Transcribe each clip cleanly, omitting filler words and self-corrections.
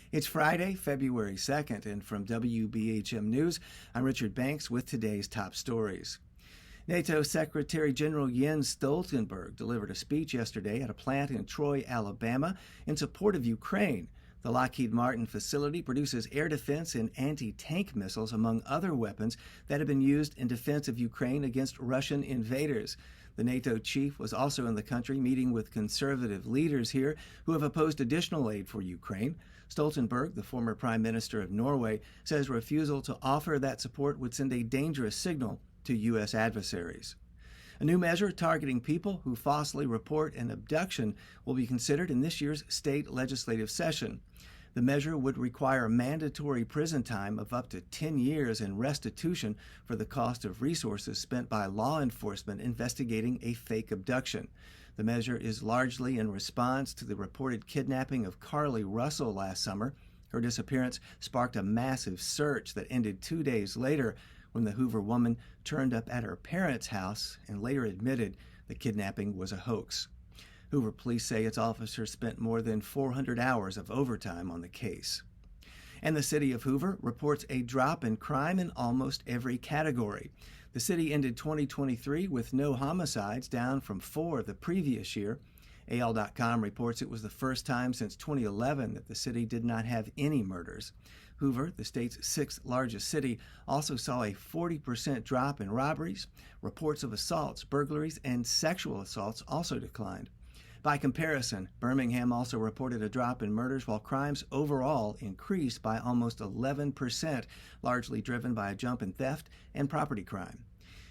It's Friday, February 2nd, and from WBHM News, I'm Richard Banks with today's top stories. NATO Secretary General Jens Stoltenberg delivered a speech yesterday at a plant in Troy, Alabama, in support of Ukraine. The Lockheed Martin facility produces air defense and anti-tank missiles, among other weapons that have been used in defense of Ukraine against Russian invaders. The NATO chief was also in the country meeting with conservative leaders here who have opposed additional aid for Ukraine. Stoltenberg, the former prime minister of Norway, says refusal to offer that support would send a dangerous signal to U.S. adversaries. A new measure targeting people who falsely report an abduction will be considered in this year's state legislative session. The measure would require mandatory prison time of up to 10 years and restitution for the cost of resources spent by law enforcement investigating a fake abduction. The measure is largely in response to the reported kidnapping of Carly Russell last summer. Her disappearance sparked a massive search that ended 2 days later when the Hoover woman turned up at her parents' house and later admitted the kidnapping was a hoax. Hoover police say its officers spent more than 400 hours of overtime on the case. And the city of Hoover reports a drop in crime in almost every category. The city ended 2023 with no homicides, down from 4 the previous year. AL.com reports it was the first time since 2011 that the city did not have any murders. Hoover, the state's 6th largest city, also saw a 40% drop in robberies. Reports of assaults, burglaries, and sexual assaults also declined. By comparison, Birmingham also reported a drop in murders, while crimes overall increased by almost 11%, largely driven by a jump in theft and property crime.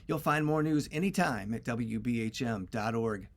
You'll find more news anytime at WBHM.org.